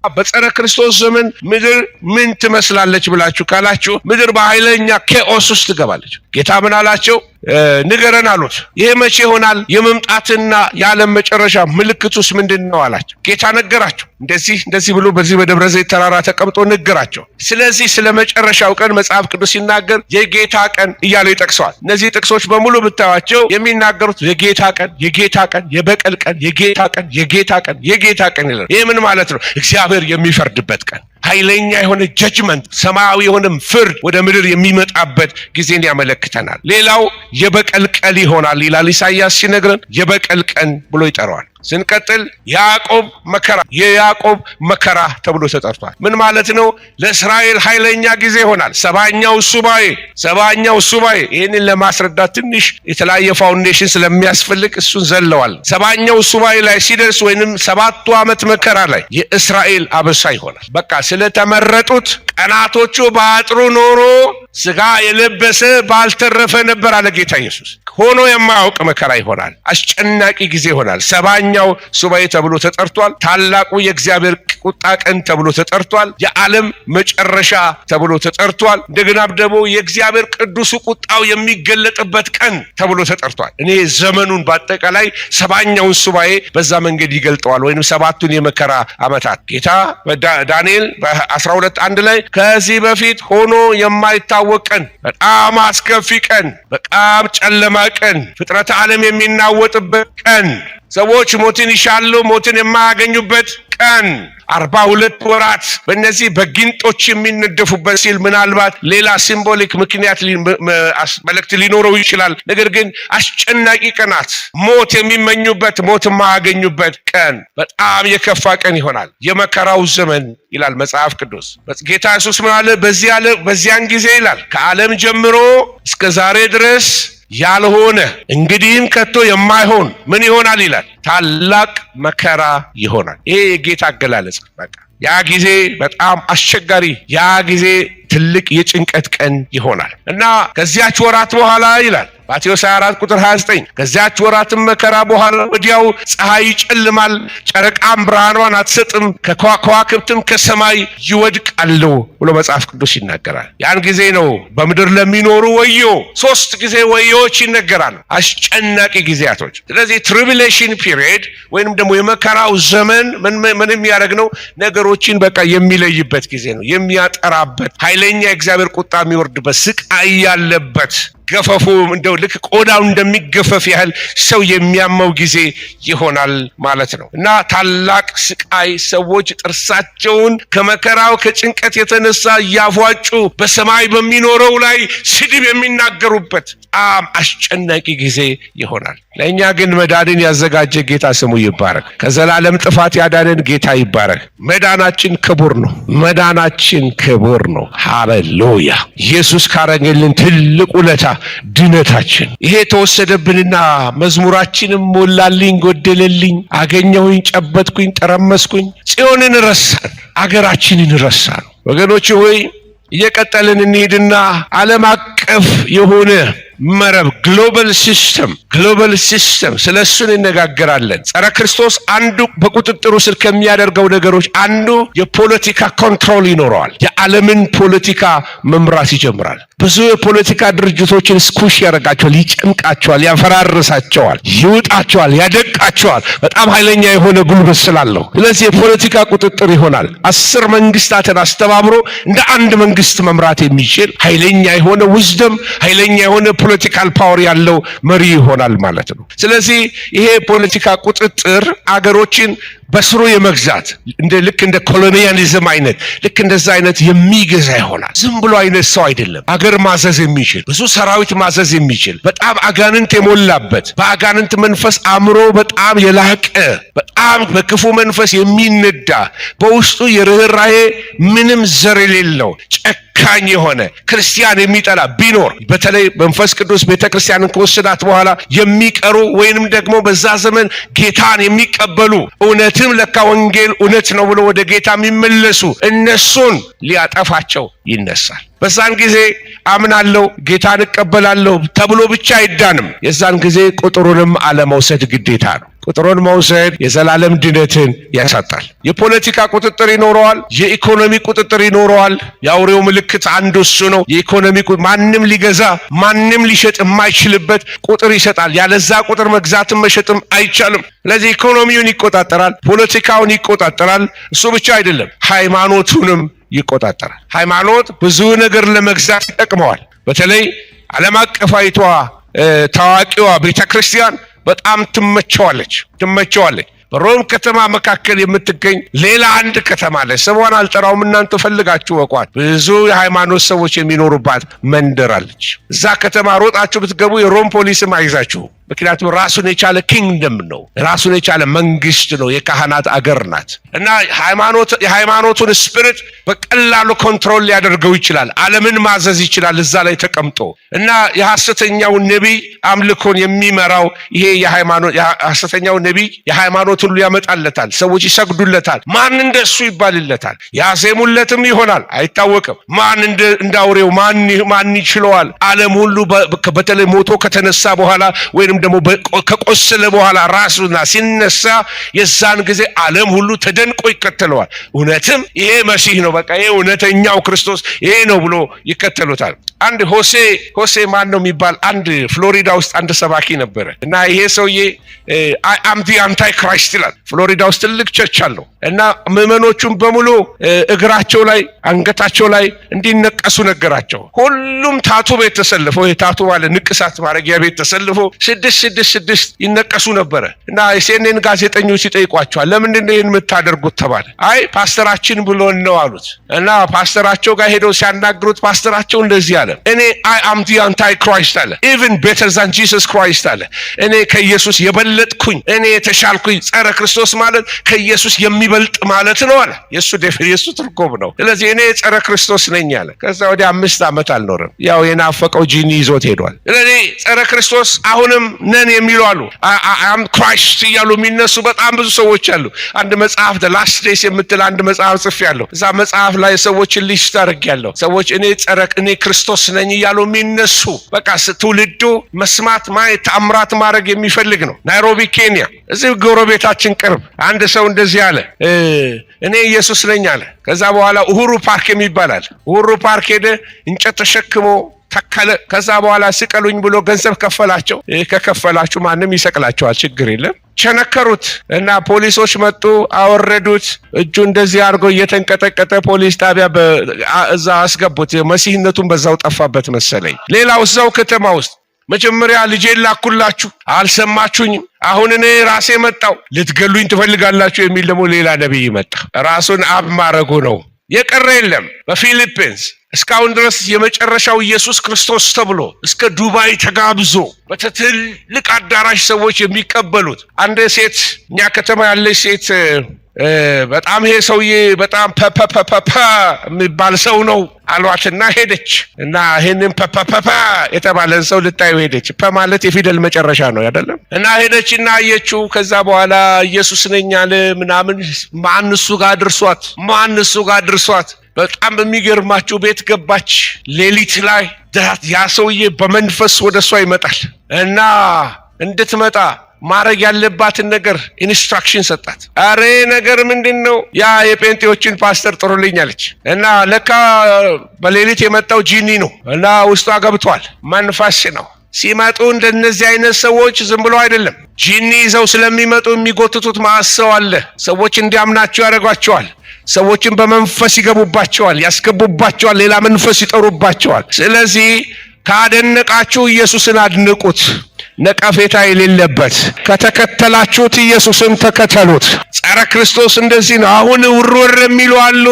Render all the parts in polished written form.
በጸረ ክርስቶስ ዘመን ምድር ምን ትመስላለች ብላችሁ ካላችሁ ምድር በኃይለኛ ኬኦስ ውስጥ ትገባለች። ጌታ ምን አላቸው? ንገረን አሉት። ይሄ መቼ ይሆናል? የመምጣትና የዓለም መጨረሻ ምልክቱስ ምንድነው አላቸው። ጌታ ነገራቸው። እንደዚህ ብሎ በዚህ በደብረ ዘይት ተራራ ተቀምጦ ነገራቸው። ስለዚህ ስለ መጨረሻው ቀን መጽሐፍ ቅዱስ ሲናገር የጌታ ቀን እያለ ይጠቅሰዋል። እነዚህ ጥቅሶች በሙሉ ብታዩዋቸው የሚናገሩት የጌታ ቀን፣ የጌታ ቀን፣ የበቀል ቀን፣ የጌታ ቀን፣ የጌታ ቀን፣ የጌታ ቀን ይላል። ይሄ ምን ማለት ነው? እግዚአብሔር የሚፈርድበት ቀን፣ ኃይለኛ የሆነ ጀጅመንት፣ ሰማያዊ የሆነ ፍርድ ወደ ምድር የሚመጣበት ጊዜን ያመለክተናል። ሌላው የበቀል ቀን ይሆናል ይላል ኢሳይያስ ሲነግረን፣ የበቀል ቀን ብሎ ይጠራዋል። ስንቀጥል የያዕቆብ መከራ ተብሎ ተጠርቷል። ምን ማለት ነው? ለእስራኤል ኃይለኛ ጊዜ ይሆናል። ሰባኛው ሱባኤ ይህንን ለማስረዳት ትንሽ የተለያየ ፋውንዴሽን ስለሚያስፈልግ እሱን ዘለዋል። ሰባኛው ሱባኤ ላይ ሲደርስ ወይንም 7ቱ ዓመት መከራ ላይ የእስራኤል አበሳ ይሆናል። በቃ ስለተመረጡት ቀናቶቹ ባጥሩ ኖሮ ስጋ የለበሰ ባልተረፈ ነበር አለ ጌታ ኢየሱስ። ሆኖ የማያውቅ መከራ ይሆናል። አስጨናቂ ጊዜ ይሆናል። ሰባኛው ሱባኤ ተብሎ ተጠርቷል። ታላቁ የእግዚአብሔር ቁጣ ቀን ተብሎ ተጠርቷል። የዓለም መጨረሻ ተብሎ ተጠርቷል። እንደገና ደግሞ የእግዚአብሔር ቅዱሱ ቁጣው የሚገለጥበት ቀን ተብሎ ተጠርቷል። እኔ ዘመኑን በአጠቃላይ ሰባኛውን ሱባኤ በዛ መንገድ ይገልጠዋል፣ ወይንም 7ቱን የመከራ ዓመታት። ጌታ ዳንኤል በ12:1 ላይ ከዚህ በፊት ሆኖ የማይታወቅ ቀን፣ በጣም አስከፊ ቀን፣ በጣም ጨለማ ቀን፣ ፍጥረተ ዓለም የሚናወጥበት ቀን፣ ሰዎች ሞትን ይሻሉ ሞትን የማያገኙበት ቀን፣ 42 ወራት በእነዚህ በጊንጦች የሚነደፉበት ሲል ምናልባት ሌላ ሲምቦሊክ ምክንያት መልእክት ሊኖረው ይችላል። ነገር ግን አስጨናቂ ቀናት፣ ሞት የሚመኙበት ሞት የማያገኙበት ቀን፣ በጣም የከፋ ቀን ይሆናል። የመከራው ዘመን ይላል መጽሐፍ ቅዱስ። ጌታ ኢየሱስ ምን አለ? በዚያን ጊዜ ይላል ከዓለም ጀምሮ እስከ ዛሬ ድረስ ያልሆነ እንግዲህም ከቶ የማይሆን ምን ይሆናል ይላል? ታላቅ መከራ ይሆናል። ይሄ የጌታ አገላለጽ። በቃ ያ ጊዜ በጣም አስቸጋሪ፣ ያ ጊዜ ትልቅ የጭንቀት ቀን ይሆናል እና ከዚያች ወራት በኋላ ይላል ማቴዎስ 24:29 ከዚያች ወራትም መከራ በኋላ ወዲያው ፀሐይ ይጨልማል፣ ጨረቃም ብርሃኗን አትሰጥም፣ ከዋክብትም ከሰማይ ይወድቃሉ ብሎ መጽሐፍ ቅዱስ ይናገራል። ያን ጊዜ ነው በምድር ለሚኖሩ ወዮ፣ 3 ጊዜ ወዮዎች ይነገራሉ፣ አስጨናቂ ጊዜያቶች። ስለዚህ ትሪቢሌሽን ፒሪየድ ወይንም ደግሞ የመከራው ዘመን ምን የሚያደርግ ነው? ነገሮችን በቃ የሚለይበት ጊዜ ነው፣ የሚያጠራበት፣ ኃይለኛ የእግዚአብሔር ቁጣ የሚወርድበት፣ ስቃይ ያለበት፣ ገፈፉ እንደው ልክ ቆዳው እንደሚገፈፍ ያህል ሰው የሚያመው ጊዜ ይሆናል ማለት ነው እና ታላቅ ስቃይ፣ ሰዎች ጥርሳቸውን ከመከራው ከጭንቀት የተነሳ እያፏጩ በሰማይ በሚኖረው ላይ ስድብ የሚናገሩበት በጣም አስጨናቂ ጊዜ ይሆናል። ለእኛ ግን መዳንን ያዘጋጀ ጌታ ስሙ ይባረክ። ከዘላለም ጥፋት ያዳነን ጌታ ይባረክ። መዳናችን ክቡር ነው። መዳናችን ክቡር ነው። ሃሌሉያ! ኢየሱስ ካረገልን ትልቅ ውለታ ድነታችን። ይሄ ተወሰደብንና መዝሙራችንም ሞላልኝ፣ ጎደለልኝ፣ አገኘሁኝ፣ ጨበጥኩኝ፣ ጠረመስኩኝ፣ ጽዮንን ረሳን፣ አገራችንን ረሳን። ወገኖች ሆይ እየቀጠልን እንሂድና ዓለም አቀፍ የሆነ መረብ ግሎባል ሲስተም ስለሱን እንነጋገራለን። ጸረ ክርስቶስ አንዱ በቁጥጥሩ ስር ከሚያደርገው ነገሮች አንዱ የፖለቲካ ኮንትሮል ይኖረዋል። የዓለምን ፖለቲካ መምራት ይጀምራል። ብዙ የፖለቲካ ድርጅቶችን ስኩሽ ያደርጋቸዋል፣ ይጨምቃቸዋል፣ ያፈራርሳቸዋል፣ ይውጣቸዋል፣ ያደቃቸዋል። በጣም ኃይለኛ የሆነ ጉልበት ስላለው ስለዚህ የፖለቲካ ቁጥጥር ይሆናል። 10 መንግስታትን አስተባብሮ እንደ አንድ መንግስት መምራት የሚችል ኃይለኛ የሆነ ዊዝደም፣ ኃይለኛ የሆነ ፖለቲካል ፓወር ያለው መሪ ይሆናል ማለት ነው። ስለዚህ ይሄ ፖለቲካ ቁጥጥር አገሮችን በስሩ የመግዛት ልክ እንደ ኮሎኒያሊዝም አይነት ልክ እንደዛ አይነት የሚገዛ ይሆናል። ዝም ብሎ አይነት ሰው አይደለም። አገር ማዘዝ የሚችል ብዙ ሰራዊት ማዘዝ የሚችል በጣም አጋንንት የሞላበት በአጋንንት መንፈስ አእምሮ በጣም የላቀ በጣም በክፉ መንፈስ የሚነዳ በውስጡ የርህራሄ ምንም ዘር የሌለው ጨካኝ የሆነ ክርስቲያን የሚጠላ ቢኖር በተለይ መንፈስ ቅዱስ ቤተክርስቲያንን ከወሰዳት በኋላ የሚቀሩ ወይንም ደግሞ በዛ ዘመን ጌታን የሚቀበሉ እውነትም ለካ ወንጌል እውነት ነው ብሎ ወደ ጌታ የሚመለሱ እነሱን ሊያጠፋቸው ይነሳል። በዛን ጊዜ አምናለሁ ጌታን እቀበላለሁ ተብሎ ብቻ አይዳንም። የዛን ጊዜ ቁጥሩንም አለመውሰድ ግዴታ ነው። ቁጥሩን መውሰድ የዘላለም ድነትን ያሳጣል። የፖለቲካ ቁጥጥር ይኖረዋል፣ የኢኮኖሚ ቁጥጥር ይኖረዋል። የአውሬው ምልክት አንዱ እሱ ነው። የኢኮኖሚ ማንም ሊገዛ ማንም ሊሸጥ የማይችልበት ቁጥር ይሰጣል። ያለዛ ቁጥር መግዛትም መሸጥም አይቻልም። ስለዚህ ኢኮኖሚውን ይቆጣጠራል፣ ፖለቲካውን ይቆጣጠራል። እሱ ብቻ አይደለም፣ ሃይማኖቱንም ይቆጣጠራል። ሃይማኖት ብዙ ነገር ለመግዛት ይጠቅመዋል። በተለይ ዓለም አቀፋዊቷ ታዋቂዋ ቤተክርስቲያን በጣም ትመቸዋለች። በሮም ከተማ መካከል የምትገኝ ሌላ አንድ ከተማ አለ። ስሟን አልጠራውም፣ እናንተ ፈልጋችሁ ወቋት። ብዙ የሃይማኖት ሰዎች የሚኖሩባት መንደር አለች። እዛ ከተማ ሮጣችሁ ብትገቡ የሮም ፖሊስም አይዛችሁ። ምክንያቱም ራሱን የቻለ ኪንግደም ነው፣ ራሱን የቻለ መንግስት ነው፣ የካህናት አገር ናት እና የሃይማኖቱን ስፒሪት በቀላሉ ኮንትሮል ሊያደርገው ይችላል። ዓለምን ማዘዝ ይችላል እዛ ላይ ተቀምጦ እና የሐሰተኛው ነቢይ አምልኮን የሚመራው ይሄ የሐሰተኛው ነቢይ የሃይማኖት ሁሉ ያመጣለታል። ሰዎች ይሰግዱለታል። ማን እንደሱ ይባልለታል። ያዜሙለትም ይሆናል፣ አይታወቅም። ማን እንዳውሬው ማን ይችለዋል? ዓለም ሁሉ በተለይ ሞቶ ከተነሳ በኋላ ወይንም ደግሞ ከቆሰለ በኋላ ራሱና ሲነሳ የዛን ጊዜ ዓለም ሁሉ ተደንቆ ይከተለዋል። እውነትም ይሄ መሲህ ነው፣ በቃ ይሄ እውነተኛው ክርስቶስ ይሄ ነው ብሎ ይከተሉታል። አንድ ሆሴ ማን ነው የሚባል አንድ ፍሎሪዳ ውስጥ አንድ ሰባኪ ነበረ እና ይሄ ሰውዬ አም ዲ አንታይ ክራይስት ይላል። ፍሎሪዳ ውስጥ ትልቅ ቸርች አለው እና ምዕመኖቹም በሙሉ እግራቸው ላይ አንገታቸው ላይ እንዲነቀሱ ነገራቸው። ሁሉም ታቱ ቤት ተሰልፈው የታቱ ማለት ንቅሳት ማድረጊያ ቤት ተሰልፈው 666 ይነቀሱ ነበረ እና የሲኤንኤን ጋዜጠኞች ይጠይቋቸዋል፣ ለምንድን ነው ይህን የምታደርጉት ተባለ። አይ ፓስተራችን ብሎን ነው አሉት እና ፓስተራቸው ጋር ሄደው ሲያናግሩት ፓስተራቸው እንደዚህ አለ፣ እኔ አይ አም ዲ አንታይ ክራይስት አለ፣ ኢቭን ቤተር ዛን ጂሰስ ክራይስት አለ፣ እኔ ከኢየሱስ የበለጥኩኝ እኔ የተሻልኩኝ። ጸረ ክርስቶስ ማለት ከኢየሱስ የሚበልጥ ማለት ነው አለ። የሱ ትርጉም ነው። ስለዚህ እኔ ጸረ ክርስቶስ ነኝ አለ። ከዛ ወዲያ 5 ዓመት አልኖርም፣ ያው የናፈቀው ጂኒ ይዞት ሄዷል። ስለዚህ ጸረ ክርስቶስ አሁንም ነን የሚሉ አሉ። አም ክራይስት እያሉ የሚነሱ በጣም ብዙ ሰዎች አሉ። አንድ መጽሐፍ ዘ ላስት ዴይስ የምትል አንድ መጽሐፍ ጽፌያለሁ። እዛ መጽሐፍ ላይ ሰዎችን ሊስት አድርጌያለሁ። ሰዎች እኔ ክርስቶስ ነኝ እያሉ የሚነሱ በቃ ትውልዱ መስማት ማየት ተአምራት ማድረግ የሚፈልግ ነው። ናይሮቢ ኬንያ፣ እዚህ ጎረቤታችን ቅርብ አንድ ሰው እንደዚህ አለ፣ እኔ ኢየሱስ ነኝ አለ። ከዛ በኋላ ኡሁሩ ፓርክ የሚባላል ኡሁሩ ፓርክ ሄደ፣ እንጨት ተሸክሞ ተከለ። ከዛ በኋላ ስቀሉኝ ብሎ ገንዘብ ከፈላቸው። ከከፈላችሁ ማንም ይሰቅላቸዋል፣ ችግር የለም። ቸነከሩት እና ፖሊሶች መጡ፣ አወረዱት። እጁ እንደዚህ አድርገው እየተንቀጠቀጠ ፖሊስ ጣቢያ እዛ አስገቡት። መሲህነቱን በዛው ጠፋበት መሰለኝ። ሌላው እዛው ከተማ ውስጥ መጀመሪያ ልጄን ላኩላችሁ አልሰማችሁኝም፣ አሁን እኔ ራሴ መጣው፣ ልትገሉኝ ትፈልጋላችሁ የሚል ደግሞ ሌላ ነቢይ መጣ። ራሱን አብ ማረጉ ነው። የቀረ የለም። በፊሊፒንስ እስካሁን ድረስ የመጨረሻው ኢየሱስ ክርስቶስ ተብሎ እስከ ዱባይ ተጋብዞ በትልቅ አዳራሽ ሰዎች የሚቀበሉት አንድ ሴት፣ እኛ ከተማ ያለች ሴት በጣም ይሄ ሰውዬ በጣም ፐፐፐፐ የሚባል ሰው ነው አሏትና ሄደች እና ይሄንን ፐፐፐ የተባለን ሰው ልታዩ ሄደች። ፐ ማለት የፊደል መጨረሻ ነው አይደለም? እና ሄደችና አየችው። ከዛ በኋላ ኢየሱስ ነኝ አለ ምናምን። ማን እሱ ጋር ድርሷት በጣም በሚገርማችሁ ቤት ገባች። ሌሊት ላይ ያ ሰውዬ በመንፈስ ወደ እሷ ይመጣል እና እንድትመጣ ማረግ ያለባትን ነገር ኢንስትራክሽን ሰጣት። አሬ ነገር ምንድነው? ያ የጴንጤዎችን ፓስተር ጥሩልኝ አለች እና ለካ በሌሊት የመጣው ጂኒ ነው እና ውስጧ ገብቷል። መንፈስ ነው። ሲመጡ እንደነዚህ አይነት ሰዎች ዝም ብሎ አይደለም። ጂኒ ይዘው ስለሚመጡ የሚጎትቱት ማሰው አለ። ሰዎች እንዲያምናቸው ያደርጓቸዋል። ሰዎችን በመንፈስ ይገቡባቸዋል፣ ያስገቡባቸዋል፣ ሌላ መንፈስ ይጠሩባቸዋል። ስለዚህ ካደነቃችሁ ኢየሱስን አድንቁት፣ ነቀፌታ የሌለበት። ከተከተላችሁት ኢየሱስን ተከተሉት። ጸረ ክርስቶስ እንደዚህ ነው። አሁን ውርውር የሚሉ አሉ።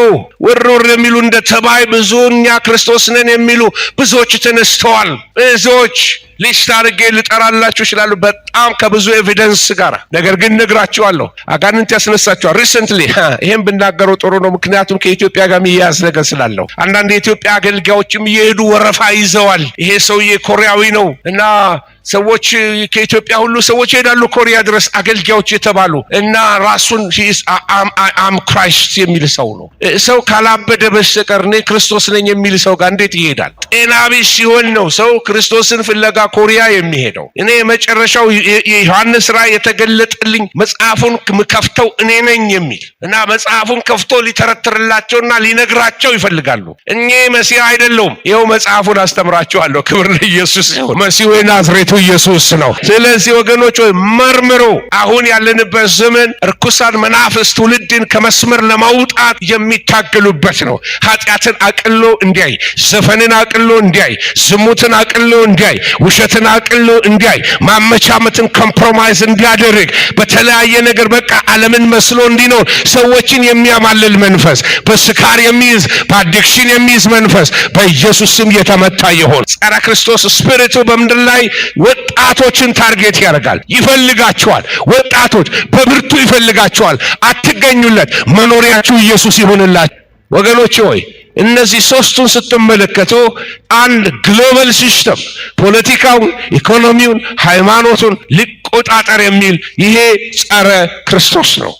ውርውር የሚሉ እንደ ተባይ ብዙ እኛ ክርስቶስ ነን የሚሉ ብዙዎች ተነስተዋል። ብዙዎች ሊስት አድርጌ ልጠራላችሁ ይችላሉ፣ በጣም ከብዙ ኤቪደንስ ጋር። ነገር ግን ነግራችኋለሁ፣ አጋንንት ያስነሳችኋል። ሪሰንትሊ ይሄን ብናገረው ጥሩ ነው፣ ምክንያቱም ከኢትዮጵያ ጋር የሚያያዝ ነገር ስላለው። አንዳንድ የኢትዮጵያ አገልጋዮችም እየሄዱ ወረፋ ይዘዋል። ይሄ ሰውዬ ኮሪያዊ ነው እና ሰዎች ከኢትዮጵያ ሁሉ ሰዎች ይሄዳሉ ኮሪያ ድረስ አገልጋዮች የተባሉ እና ራሱን አም ክራይስት የሚል ሰው ነው። ሰው ካላበደ በስተቀር እኔ ክርስቶስ ነኝ የሚል ሰው ጋር እንዴት ይሄዳል? ጤና ቢስ ሲሆን ነው ሰው ክርስቶስን ፍለጋ ኮሪያ የሚሄደው። እኔ መጨረሻው የዮሐንስ ራእይ የተገለጠልኝ መጽሐፉን ከፍተው እኔ ነኝ የሚል እና መጽሐፉን ከፍቶ ሊተረትርላቸውና ሊነግራቸው ይፈልጋሉ። እኔ መሲህ አይደለሁም፣ ይኸው መጽሐፉን አስተምራቸዋለሁ። ክብር ለኢየሱስ ይሁን። መሲሁ የናዝሬቱ ኢየሱስ ነው። ስለዚህ ወገኖች ሆይ መርምሩ። አሁን ያለንበት ዘመን ርኩሳን መናፍስት ትውልድን ከመስመር ለማውጣት የሚታገሉበት ነው። ኃጢአትን አቅሎ እንዲያይ፣ ዘፈንን አቅሎ እንዲያይ፣ ዝሙትን አቅሎ እንዲያይ፣ ውሸትን አቅሎ እንዲያይ፣ ማመቻመትን ኮምፕሮማይዝ እንዲያደርግ፣ በተለያየ ነገር በቃ ዓለምን መስሎ እንዲኖር ሰዎችን የሚያማልል መንፈስ፣ በስካር የሚይዝ በአዲክሽን የሚይዝ መንፈስ በኢየሱስ ስም የተመታ ይሆን። ጸረ ክርስቶስ ስፒሪቱ በምድር ላይ ወጣቶችን ታርጌት ያደርጋል። ይፈልጋቸዋል። ወጣቶች በብርቱ ይፈልጋቸዋል። አትገኙለት። መኖሪያችሁ ኢየሱስ ይሁንላችሁ። ወገኖች ሆይ እነዚህ ሶስቱን ስትመለከቱ አንድ ግሎባል ሲስተም ፖለቲካውን፣ ኢኮኖሚውን፣ ሃይማኖቱን ሊቆጣጠር የሚል ይሄ ጸረ ክርስቶስ ነው።